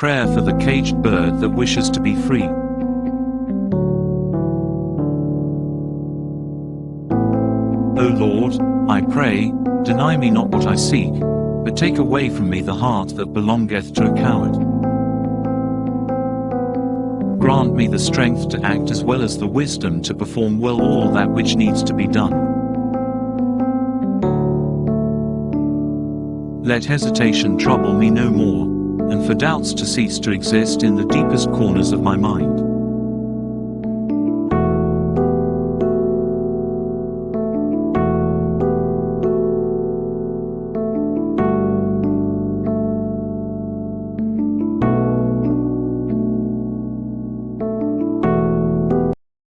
prayer for the caged bird that wishes to be free. O Lord, I pray, deny me not what I seek, but take away from me the heart that belongeth to a coward. Grant me the strength to act as well as the wisdom to perform well all that which needs to be done. Let hesitation trouble me no more, and for doubts to cease to exist in the deepest corners of my mind.